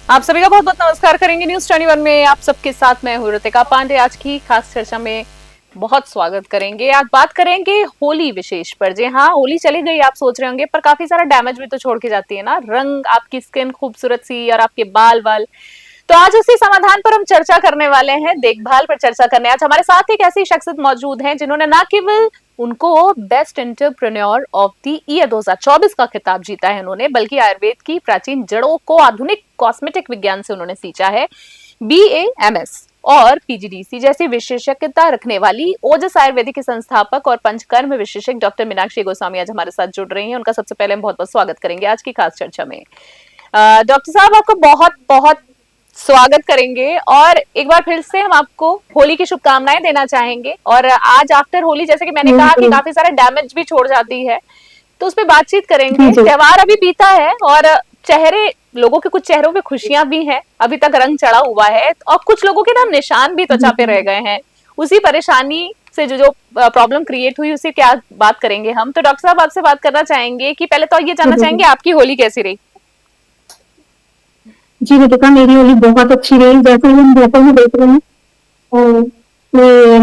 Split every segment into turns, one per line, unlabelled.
आप सभी का बहुत बहुत नमस्कार करेंगे न्यूज 21 में आप सबके साथ मैं हूं ऋतिका पांडे। आज की खास चर्चा में बहुत स्वागत करेंगे। आज बात करेंगे होली विशेष पर। जी हाँ, होली चली गई आप सोच रहे होंगे, पर काफी सारा डैमेज भी तो छोड़ के जाती है ना। रंग, आपकी स्किन खूबसूरत सी और आपके बाल वाल। तो आज उसी समाधान पर हम चर्चा करने वाले हैं, देखभाल पर चर्चा करने। आज हमारे साथ एक ऐसी शख्सियत मौजूद हैं जिन्होंने ना केवल उनको best entrepreneur of the year 2024 का खिताब जीता है उन्होंने, बल्कि आयुर्वेद की प्राचीन जड़ों को आधुनिक कॉस्मेटिक विज्ञान से उन्होंने सींचा है। BAMS और PGDC जैसी विशेषज्ञता रखने वाली ओजस आयुर्वेदिक के संस्थापक और पंचकर्म विशेषज्ञ डॉक्टर मीनाक्षी गोस्वामी आज हमारे साथ जुड़ रही हैं। उनका सबसे पहले हम बहुत बहुत स्वागत करेंगे आज की खास चर्चा में। डॉक्टर साहब, आपको बहुत बहुत स्वागत करेंगे और एक बार फिर से हम आपको होली की शुभकामनाएं देना चाहेंगे। और आज आफ्टर होली, जैसे कि मैंने कहा कि काफी सारा डैमेज भी छोड़ जाती है, तो उस पर बातचीत करेंगे। त्योहार अभी बीता है और लोगों के कुछ चेहरों पे खुशियां भी हैं, अभी तक रंग चढ़ा हुआ है, और कुछ लोगों के ना निशान भी त्वचा पे रह गए हैं। उसी परेशानी से जो प्रॉब्लम क्रिएट हुई, उसे क्या बात करेंगे हम। तो डॉक्टर साहब, आपसे बात करना चाहेंगे कि पहले तो ये जानना चाहेंगे आपकी होली कैसी रही।
जी रितिका, मेरी होली बहुत अच्छी रही। जैसे हम जयपुर में देख रहे हैं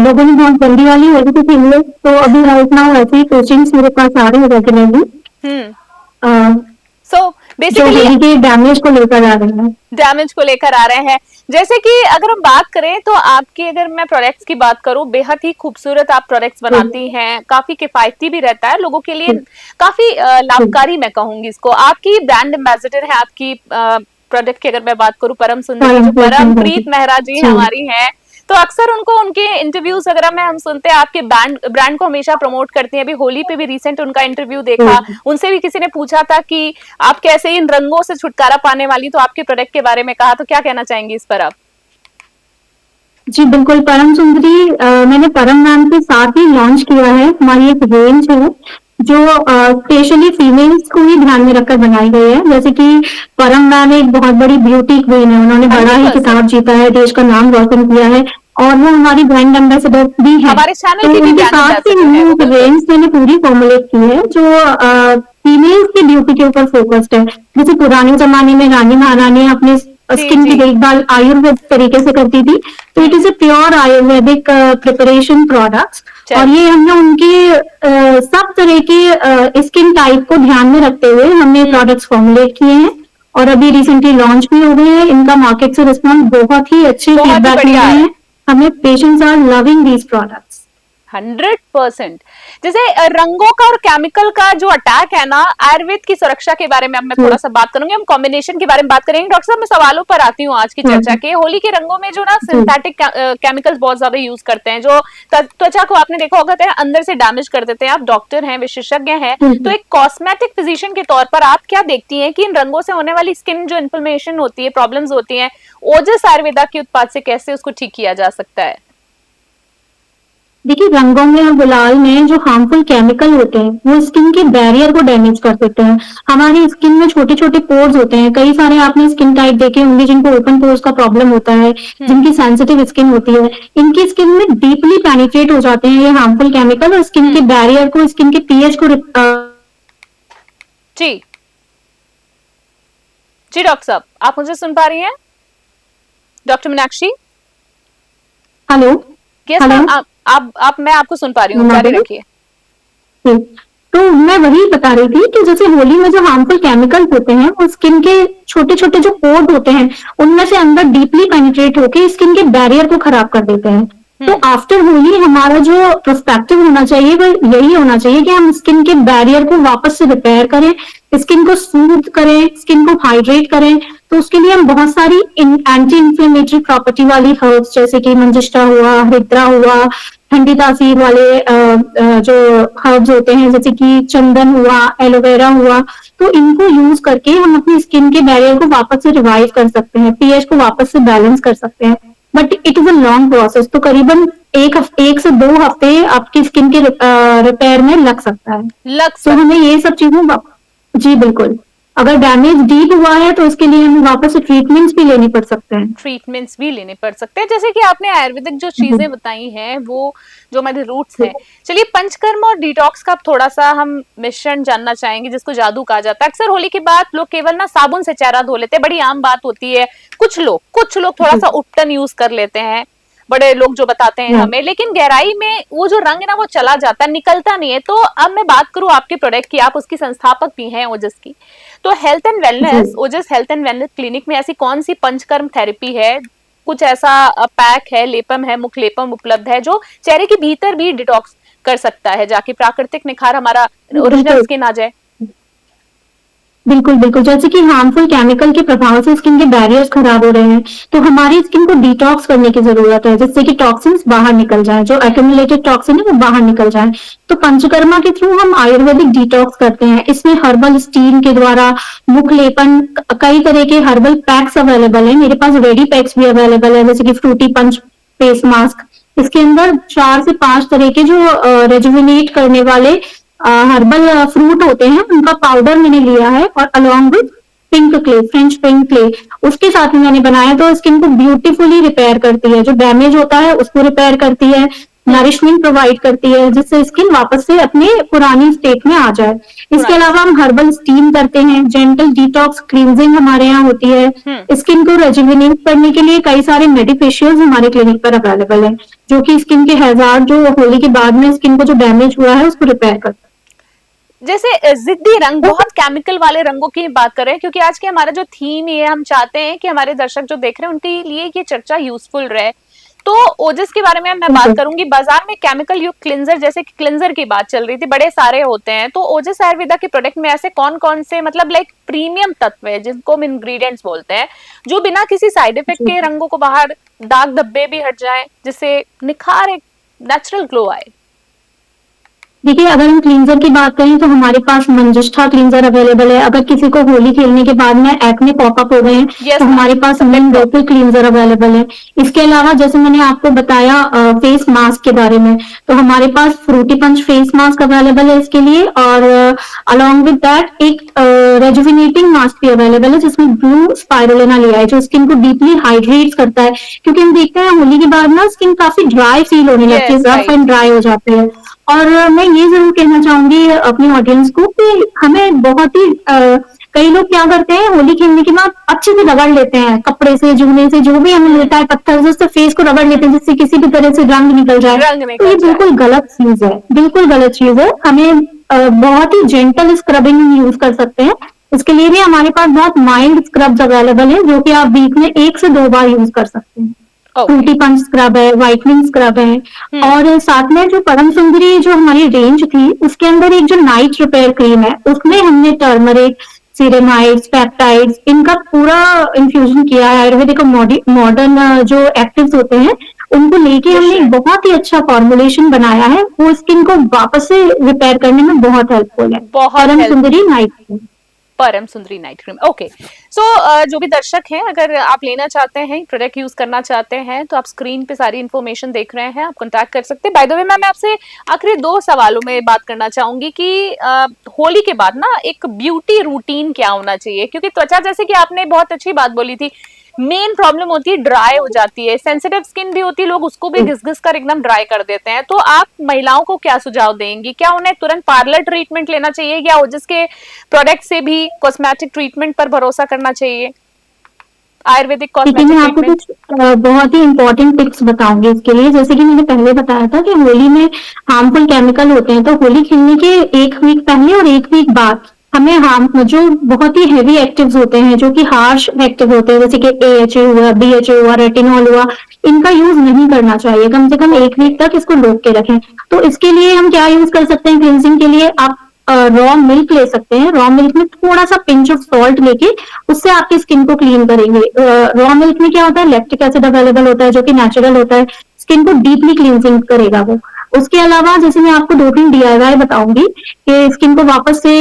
लोगों ने बहुत जल्दी वाली होली तो खेली, तो अभी राइट नाउ ऐसी कोचिंग्स मेरे पास आ रहे हैं रेगुलरली।
सो बेसिकली
के डैमेज को लेकर
आ रहे हैं। जैसे कि अगर हम बात करें तो आपकी, अगर मैं प्रोडक्ट्स की बात करूं, बेहद ही खूबसूरत आप प्रोडक्ट्स बनाती हैं, काफी किफायती भी रहता है, लोगों के लिए काफी लाभकारी मैं कहूंगी इसको। आपकी ब्रांड एम्बेसडर है आपकी प्रोडक्ट की, अगर मैं बात करूं, परम सुंदरी, जो परमप्रीत मेहरा जी हमारी हैं। तो अक्सर उनको उनके इंटरव्यूज वगैरह में हम सुनते हैं, आपके ब्रांड को हमेशा प्रमोट करती हैं। अभी होली पे भी रिसेंट उनका इंटरव्यू देखा, उनसे भी किसी ने पूछा था कि आप कैसे इन रंगों से छुटकारा पाने वाली, तो आपके प्रोडक्ट के बारे में कहा। तो क्या कहना चाहेंगी इस पर आप?
जी बिल्कुल, परम सुंदरी मैंने परम नाम के साथ ही लॉन्च किया है। हमारी एक रेंज है जो स्पेशली फीमेल्स को ही ध्यान में रखकर बनाई गई है। जैसे कि परम मैम एक बहुत बड़ी ब्यूटी क्वीन है, उन्होंने बड़ा ही खिताब जीता है, देश का नाम रोशन किया है, और वो हमारी ब्रांड एम्बेसडर भी है।
हमारे चैनल
तो
की
उनके साथ ही रेंज मैंने पूरी फॉर्मुलेट की है जो फीमेल्स की ब्यूटी के ऊपर फोकस्ड है। जैसे पुराने जमाने में रानी महारानी अपने स्किन की देखभाल आयुर्वेद तरीके से करती थी, तो it is a pure Ayurvedic preparation products, और ये हमने उनके सब तरह के स्किन टाइप को ध्यान में रखते हुए हमने प्रोडक्ट्स फॉर्मुलेट किए हैं, और अभी रिसेंटली लॉन्च भी हो गए हैं। इनका मार्केट से रिस्पॉन्स बहुत ही अच्छे फीडबैक मिल रहे हैं हमें। Patients are loving these products
100%। जैसे रंगों का और केमिकल का जो अटैक है ना, आयुर्वेद की सुरक्षा के बारे में अब मैं थोड़ा सा बात करूंगी, हम कॉम्बिनेशन के बारे में बात करेंगे। डॉक्टर साहब, मैं सवालों पर आती हूँ आज की चर्चा के। होली के रंगों में जो ना सिंथेटिक केमिकल्स बहुत ज्यादा यूज करते हैं, जो त्वचा को आपने देखा होगा अंदर से डैमेज कर देते हैं। आप डॉक्टर हैं, विशेषज्ञ हैं, तो एक कॉस्मेटिक फिजिशियन के तौर पर आप क्या देखती हैं कि इन रंगों से होने वाली स्किन जो इन्फ्लेमेशन होती है, प्रॉब्लम्स होती है, ओजस आयुर्वेदा के उत्पाद से कैसे उसको ठीक किया जा सकता है?
देखिए, रंगों में और गुलाल में जो हार्मफुल केमिकल होते हैं वो स्किन के बैरियर को डैमेज कर देते हैं। हमारी स्किन में छोटे छोटे पोर्स होते हैं, कई सारे आपने स्किन टाइप देखे होंगे जिनको ओपन पोर्स का प्रॉब्लम होता है, जिनकी सेंसिटिव स्किन होती है, इनकी स्किन में डीपली पेनिट्रेट हो जाते हैं ये हार्मफुल केमिकल, और स्किन के बैरियर को, स्किन के पीएच को
जी जी डॉक्टर साहब, आप मुझे सुन पा रही हैं? Doctor Meenakshi,
hello?
यस, आप मैं आपको सुन पा रही हूँ, जारी रखिए।
तो मैं वही बता रही थी कि जैसे होली में जो हार्मफुल केमिकल्स होते हैं वो स्किन के छोटे छोटे जो पोर्स होते हैं उनमें से अंदर डीपली पेनिट्रेट होकर स्किन के बैरियर को खराब कर देते हैं। तो आफ्टर होली हमारा जो पर्सपेक्टिव होना चाहिए वो यही होना चाहिए कि हम स्किन के बैरियर को वापस से रिपेयर करें, स्किन को स्मूथ करें, स्किन को हाइड्रेट करें। तो उसके लिए हम बहुत सारी एंटी इंफ्लेमेटरी प्रॉपर्टी वाली हर्ब्स जैसे कि मंजिष्ठा हुआ, हरिद्रा हुआ, ठंडी तासीर वाले जो हर्ब्स होते हैं जैसे कि चंदन हुआ, एलोवेरा हुआ, तो इनको यूज करके हम अपनी स्किन के बैरियर को वापस से रिवाइव कर सकते हैं, पीएच को वापस से बैलेंस कर सकते हैं। But it is a long process, तो करीबन एक से 2 हफ्ते आपकी स्किन के रिपेयर में लग सकता है। तो हमें ये सब चीजों, जी बिल्कुल। अगर डैमेज डीप हुआ है तो उसके लिए हमें वापस से ट्रीटमेंट्स भी लेनी पड़ सकते हैं।
ट्रीटमेंट्स भी लेने पड़ सकते हैं, जैसे कि आपने आयुर्वेदिक जो चीजें बताई हैं वो जो हमारे रूट्स हैं। चलिए पंचकर्म और डिटॉक्स का थोड़ा सा हम मिश्रण जानना चाहेंगे, जिसको जादू कहा जाता है। अक्सर होली के बाद लोग केवल ना साबुन से चेहरा धो लेते हैं, बड़ी आम बात होती है। कुछ लोग थोड़ा सा उपटन यूज कर लेते हैं, बड़े लोग जो बताते हैं हमें, लेकिन गहराई में वो जो रंग है ना वो चला जाता है, निकलता नहीं है। तो अब मैं बात करूं आपके प्रोडक्ट की, आप उसकी संस्थापक भी हैं ओजस की, तो health and wellness, Ojas health and wellness clinic में ऐसी कौन सी पंचकर्म थेरेपी है, कुछ ऐसा पैक है, लेपम है, मुख लेपम उपलब्ध है जो चेहरे के भीतर भी डिटॉक्स कर सकता है, जाके प्राकृतिक निखार हमारा ओरिजिनल स्किन आ जाए?
बिल्कुल बिल्कुल, जैसे कि हार्मफुल केमिकल के प्रभाव से स्किन के बैरियर्स खराब हो रहे हैं, तो हमारी स्किन को डिटॉक्स करने की जरूरत है, जिससे कि टॉक्सिन्स बाहर निकल जाए, जो एक्यूमुलेटेड टॉक्सिन है वो बाहर निकल जाए। तो पंचकर्मा के थ्रू हम आयुर्वेदिक डिटॉक्स करते हैं। इसमें हर्बल स्टीम के द्वारा मुख लेपन, कई तरह के हर्बल पैक्स अवेलेबल है, मेरे पास रेडी पैक्स भी अवेलेबल है, जैसे कि फ्रूटी पंच फेस मास्क। इसके अंदर 4 से 5 तरह के जो रेजुविनेट करने वाले हर्बल फ्रूट होते हैं, उनका पाउडर मैंने लिया है, और along with pink clay, French pink clay, उसके साथ में मैंने बनाया। तो स्किन को ब्यूटीफुली रिपेयर करती है, जो डैमेज होता है उसको रिपेयर करती है, नरिशमेंट प्रोवाइड करती है, जिससे स्किन वापस से अपने पुरानी स्टेट में आ जाए। इसके अलावा हम हर्बल स्टीम करते हैं, जेंटल डिटॉक्स क्लींजिंग हमारे यहाँ होती है। स्किन को रेजुविनेट करने के लिए कई सारे मेडिफेशियल्स हमारे क्लिनिक पर अवेलेबल है, जो कि स्किन के हैजार्ड, जो होली के बाद में स्किन को जो डैमेज हुआ है उसको रिपेयर करता है।
जैसे जिद्दी रंग, बहुत केमिकल वाले रंगों की बात कर रहे हैं, क्योंकि आज के हमारा जो थीम है, हम चाहते हैं कि हमारे दर्शक जो देख रहे हैं उनके लिए ये चर्चा यूजफुल रहे। तो ओजस के बारे में मैं बात करूंगी। बाजार में केमिकल युक्त क्लिंजर, जैसे कि क्लिंजर की बात चल रही थी, बड़े सारे होते हैं। तो ओजस आयुर्वेदा के प्रोडक्ट में ऐसे कौन कौन से मतलब लाइक प्रीमियम तत्व है, जिनको हम इंग्रेडिएंट्स बोलते हैं, जो बिना किसी साइड इफेक्ट के रंगों को बाहर, दाग धब्बे भी हट जाए, जिससे निखार, एक नेचुरल ग्लो आए?
देखिए, अगर हम क्लींजर की बात करें तो हमारे पास मंजिष्ठा क्लींजर अवेलेबल है। अगर किसी को होली खेलने के बाद में एक्ने पॉपअप हो गए हैं तो हमारे पास नीम लोकल क्लींजर अवेलेबल है। इसके अलावा जैसे मैंने आपको बताया फेस मास्क के बारे में, तो हमारे पास fruity punch face mask available है इसके लिए, और अलॉन्ग विद दैट एक रेजुविनेटिंग मास्क भी अवेलेबल है, जिसमें ब्लू स्पाइरुलिना लिया है, जो स्किन को डीपली हाइड्रेट करता है। क्योंकि हम देखते हैं होली के बाद ना स्किन काफी ड्राई फील होने लगती है, रफ एंड ड्राई हो जाते हैं। और मैं ये जरूर कहना चाहूंगी अपनी ऑडियंस को कि हमें बहुत ही कई लोग क्या करते हैं, होली खेलने के बाद अच्छे से रगड़ लेते हैं, कपड़े से, जूने से, जो भी हमें मिलता है, पत्थर से उससे फेस को रगड़ लेते हैं, जिससे किसी भी तरह से रंग निकल जाए। तो ये बिल्कुल गलत चीज है, बिल्कुल गलत चीज है। हमें बहुत ही जेंटल स्क्रबिंग यूज कर सकते हैं। इसके लिए भी हमारे पास बहुत माइल्ड स्क्रब्स अवेलेबल है, जो कि आप वीक में 1 से 2 बार यूज कर सकते हैं। फ्रूटी पंच स्क्रब है, व्हाइटनिंग स्क्रब है, और साथ में जो परम सुंदरी जो हमारी रेंज थी, उसके अंदर एक जो नाइट रिपेयर क्रीम है, उसमें हमने टर्मरिक, सीरेमाइड्स, पेप्टाइड्स, इनका पूरा इन्फ्यूजन किया है। आयुर्वेदिक मॉडर्न जो एक्टिव्स होते हैं उनको लेके हमने एक बहुत ही अच्छा फॉर्मुलेशन बनाया है, वो स्किन को वापस से रिपेयर करने में बहुत हेल्पफुल है। परम सुंदरी नाइट क्रीम,
परम सुंदरी नाइट क्रीम। ओके, सो जो भी दर्शक हैं, अगर आप लेना चाहते हैं, प्रोडक्ट यूज करना चाहते हैं, तो आप स्क्रीन पे सारी इन्फॉर्मेशन देख रहे हैं, आप कांटेक्ट कर सकते हैं। बाय द वे मैं आपसे आखिरी 2 सवालों में बात करना चाहूंगी कि होली के बाद ना एक ब्यूटी रूटीन क्या होना चाहिए, क्योंकि त्वचा, जैसे कि आपने बहुत अच्छी बात बोली थी, मेन प्रॉब्लम होती है ड्राई हो जाती है, सेंसिटिव स्किन भी होती है, लोग उसको भी घिस-घिस कर एकदम ड्राई कर देते हैं। तो आप महिलाओं को क्या सुझाव देंगी? क्या उन्हें तुरंत पार्लर ट्रीटमेंट लेना चाहिए, या ओजस के प्रोडक्ट से भी कॉस्मेटिक ट्रीटमेंट पर भरोसा करना चाहिए, आयुर्वेदिक कॉस्मेटिक
मैं आपको कुछ बहुत ही इंपॉर्टेंट टिप्स बताऊंगी इसके लिए। जैसे कि मैंने पहले बताया था कि होली में हार्मफुल केमिकल होते हैं, तो होली खेलने के 1 वीक पहले और 1 वीक बाद हमें जो बहुत ही हेवी एक्टिव्स होते हैं, जो कि हार्श एक्टिव होते हैं, जैसे कि AHA हुआ, BHA हुआ, रेटिनॉल हुआ, इनका यूज नहीं करना चाहिए। कम से कम 1 वीक तक इसको रोक के रखें। तो इसके लिए हम क्या यूज कर सकते हैं? क्लींजिंग के लिए आप रॉ मिल्क ले सकते हैं। रॉ मिल्क में थोड़ा सा पिंच ऑफ सॉल्ट लेके उससे आपकी स्किन को क्लीन करेंगे। रॉ मिल्क में क्या होता है, लैक्टिक एसिड अवेलेबल होता है, जो कि नेचुरल होता है, स्किन को डीपली क्लींजिंग करेगा वो। उसके अलावा जैसे मैं आपको 2-3 DIY बताऊंगी कि स्किन को वापस से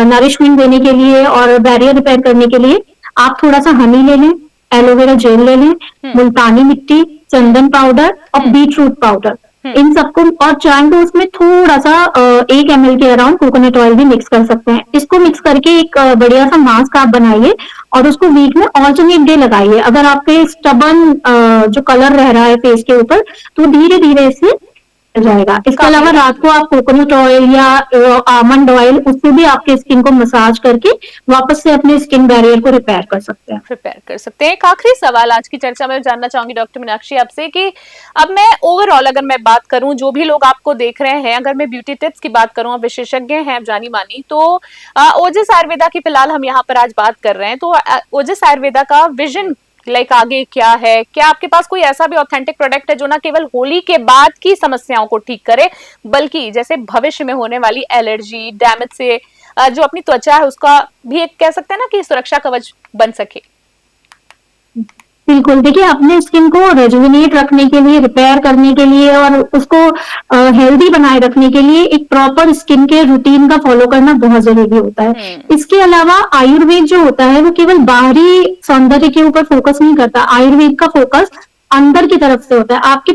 नरिशमेंट देने के लिए और बैरियर रिपेयर करने के लिए, आप थोड़ा सा हनी ले लें, एलोवेरा जेल ले लें, मुल्तानी मिट्टी, चंदन पाउडर और बीट रूट पाउडर। इन सबको, और चाहे तो उसमें थोड़ा सा 1 ml के अराउंड कोकोनट ऑयल भी मिक्स कर सकते हैं। इसको मिक्स करके एक बढ़िया सा मास्क आप बनाइए और उसको वीक में ऑल्टरनेट डे लगाइए। अगर आपके स्टबन जो कलर रह रहा है फेस के ऊपर, तो धीरे धीरे इससे जाएगा। इसके अलावा रात को आप कोकोनट ऑयल या आमंड ऑयल, उससे भी आपके स्किन को मसाज करके वापस से अपने स्किन बैरियर को रिपेयर कर सकते हैं।
एक आखिरी सवाल आज की चर्चा में जानना चाहूंगी डॉक्टर मीनाक्षी आपसे कि अब मैं ओवरऑल अगर मैं बात करूं, जो भी लोग आपको देख रहे हैं, अगर मैं ब्यूटी टिप्स की बात करूं, आप विशेषज्ञ हैं, आप जानी मानी, तो ओजस आयुर्वेदा की फिलहाल हम यहाँ पर आज बात कर रहे हैं। तो ओजस आयुर्वेदा का विजन आगे क्या है? क्या आपके पास कोई ऐसा भी ऑथेंटिक प्रोडक्ट है जो ना केवल होली के बाद की समस्याओं को ठीक करे, बल्कि जैसे भविष्य में होने वाली एलर्जी, डैमेज से जो अपनी त्वचा है उसका भी एक कह सकते हैं ना कि सुरक्षा कवच बन सके?
बिल्कुल, देखिए अपने स्किन को रेजुविनेट रखने के लिए, रिपेयर करने के लिए और उसको हेल्दी बनाए रखने के लिए एक प्रॉपर स्किन केयर रूटीन का फॉलो करना बहुत जरूरी होता है। इसके अलावा आयुर्वेद जो होता है वो केवल बाहरी सौंदर्य के ऊपर फोकस नहीं करता। आयुर्वेद का फोकस अंदर की तरफ से होता है। आपकी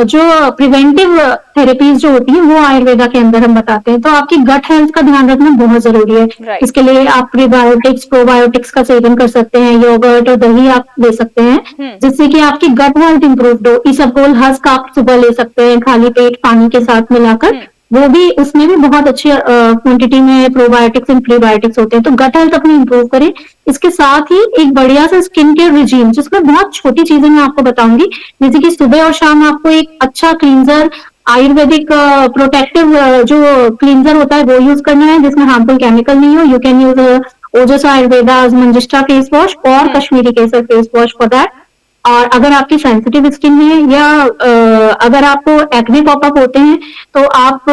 जो प्रिवेंटिव थेरेपीज जो होती है वो आयुर्वेदा के अंदर हम बताते हैं। तो आपकी गट हेल्थ का ध्यान रखना बहुत जरूरी है। इसके लिए आप प्रीबायोटिक्स, प्रोबायोटिक्स का सेवन कर सकते हैं, योगर्ट और दही आप ले सकते हैं जिससे कि आपकी गट हेल्थ इंप्रूव हो। इसबगोल हस्क आप सुबह ले सकते हैं खाली पेट पानी के साथ मिलाकर, वो भी, उसमें भी बहुत अच्छी क्वांटिटी में प्रोबायोटिक्स एंड प्रीबायोटिक्स होते हैं। तो गट हेल्थ अपनी इंप्रूव करें। इसके साथ ही एक बढ़िया सा स्किन केयर रिजीम, जिसमें बहुत छोटी चीजें मैं आपको बताऊंगी, जैसे कि सुबह और शाम आपको एक अच्छा क्लींजर, आयुर्वेदिक प्रोटेक्टिव जो क्लींजर होता है वो यूज करना है जिसमें हार्मफुल केमिकल नहीं हो। You can use Ojas Ayurveda manjistha face wash और कश्मीरी केसर फेस वॉश फॉर दैट। और अगर आपकी सेंसिटिव स्किन है या अगर आपको एक्ने पॉपअप होते हैं तो आप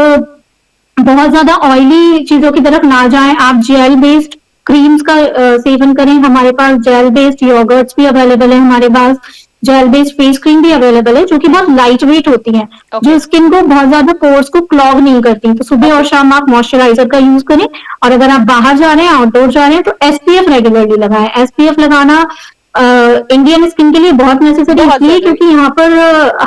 बहुत ज्यादा ऑयली चीजों की तरफ ना जाएं। आप जेल बेस्ड क्रीम्स का सेवन करें। हमारे पास जेल बेस्ड योगर्ट्स भी अवेलेबल है, हमारे पास जेल बेस्ड फेस क्रीम भी अवेलेबल है जो कि बहुत लाइट वेट होती है, जो स्किन को बहुत ज्यादा पोर्स को क्लॉग नहीं करती। तो सुबह और शाम आप मॉइस्चराइजर का यूज करें। और अगर आप बाहर जा रहे हैं, आउटडोर जा रहे हैं, तो एसपीएफ रेगुलरली लगाएं। एसपीएफ लगाना इंडियन स्किन के लिए बहुत नेसेसरी इसलिए क्योंकि यहाँ पर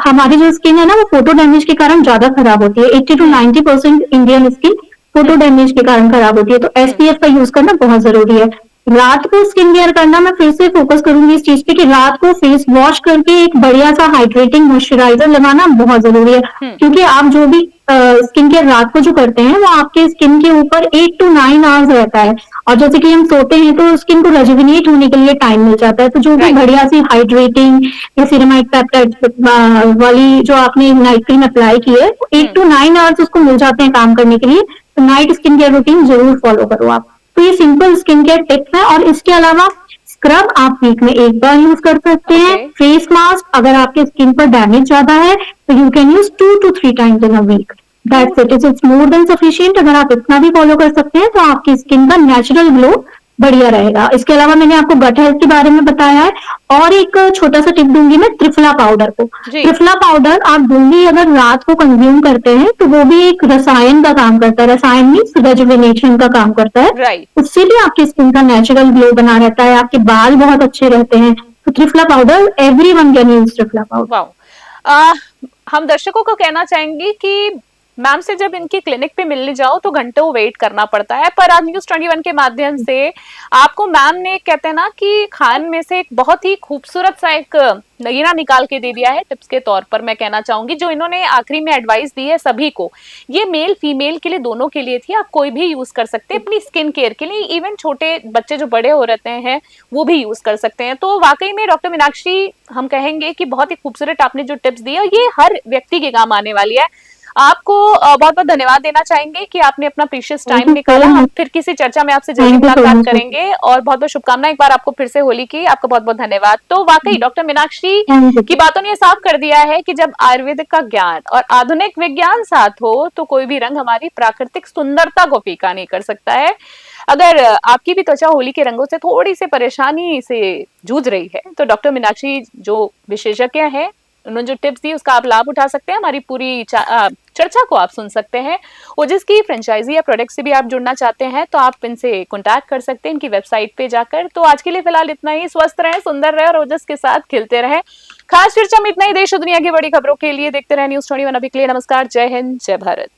हमारी जो स्किन है ना वो फोटो डैमेज के कारण ज्यादा खराब होती है। 80 to 90% Indian skin photo damage के कारण खराब होती है। तो एसपीएफ का यूज करना बहुत जरूरी है। रात को स्किन केयर करना, मैं फिर से फोकस करूंगी इस चीज पे कि रात को फेस वॉश करके एक बढ़िया सा हाइड्रेटिंग मॉइस्चराइजर लगाना बहुत जरूरी है। क्योंकि आप जो भी स्किन केयर रात को जो करते हैं वो आपके स्किन के ऊपर 8 to 9 आवर्स रहता है। और जैसे कि हम सोते हैं तो स्किन को रेजुविनेट होने के लिए टाइम मिल जाता है। तो जो भी बढ़िया सी हाइड्रेटिंग या सिरेमाइड पेप्टाइड वाली जो आपने नाइट क्रीम अप्लाई की है, 8 to 9 आवर्स उसको मिल जाते हैं काम करने के लिए। तो नाइट स्किन केयर रूटीन जरूर फॉलो करो आप। तो ये सिंपल स्किन केयर टिप्स है। और इसके अलावा स्क्रब आप वीक में एक बार यूज कर सकते हैं। फेस मास्क अगर आपके स्किन पर डैमेज ज्यादा है तो you can use 2 to 3 times in a week. That's it, it's more than sufficient. अगर आप इतना भी फॉलो कर सकते हैं तो आपकी स्किन का नेचुरल ग्लो बढ़िया रहेगा। इसके अलावा मैंने आपको गट हेल्थ के बारे में बताया है। और एक छोटा सा टिप दूंगी मैं त्रिफला पाउडर को। त्रिफला पाउडर आप दूंगी अगर रात को कंज्यूम करते हैं तो वो भी एक रसायन का काम करता है। रसायन मीन्स रेजुविनेशन का काम करता है। उससे भी आपकी स्किन का नेचुरल ग्लो बना रहता है, आपके बाल बहुत अच्छे रहते हैं। तो triphala powder, everyone can use triphala powder.
हम दर्शकों को कहना चाहेंगे कि मैम से जब इनकी क्लिनिक पे मिलने जाओ तो घंटों वेट करना पड़ता है, पर आज न्यूज़ 21 के माध्यम से आपको मैम ने कहते हैं ना कि खान में से एक बहुत ही खूबसूरत सा एक नगीना निकाल के दे दिया है टिप्स के तौर पर। मैं कहना चाहूंगी जो इन्होंने आखिरी में एडवाइस दी है सभी को, ये मेल फीमेल के लिए दोनों के लिए थी। आप कोई भी यूज कर सकते हैं अपनी स्किन केयर के लिए, इवन छोटे बच्चे जो बड़े हो रहते हैं वो भी यूज कर सकते हैं। तो वाकई में डॉक्टर मीनाक्षी हम कहेंगे कि बहुत ही खूबसूरत आपने जो टिप्स दिए और ये हर व्यक्ति के काम आने वाली है। आपको बहुत बहुत धन्यवाद देना चाहेंगे कि आपने अपना प्रीशियस टाइम निकाला। हम फिर किसी चर्चा में आपसे जल्दी मुलाकात करेंगे और बहुत बहुत शुभकामनाएं एक बार आपको फिर से होली की। आपका बहुत बहुत धन्यवाद। तो वाकई डॉक्टर मीनाक्षी की बातों ने साफ कर दिया है कि जब आयुर्वेदिक का ज्ञान और आधुनिक विज्ञान साथ हो तो कोई भी रंग हमारी प्राकृतिक सुंदरता को फीका नहीं कर सकता है। अगर आपकी भी त्वचा होली के रंगों से थोड़ी सी परेशानी से जूझ रही है तो डॉक्टर मीनाक्षी जो विशेषज्ञ है उन्होंने जो टिप्स दी उसका आप लाभ उठा सकते हैं। हमारी पूरी चर्चा को आप सुन सकते हैं। ओजस की फ्रेंचाइजी या प्रोडक्ट से भी आप जुड़ना चाहते हैं तो आप इनसे कॉन्टैक्ट कर सकते हैं इनकी वेबसाइट पे जाकर। तो आज के लिए फिलहाल इतना ही। स्वस्थ रहें, सुंदर रहें और ओजस के साथ खिलते रहें। खास चर्चा में इतना ही। देश और दुनिया की बड़ी खबरों के लिए देखते रहे न्यूज़ 21। अभी के लिए नमस्कार, जय हिंद, जय भारत।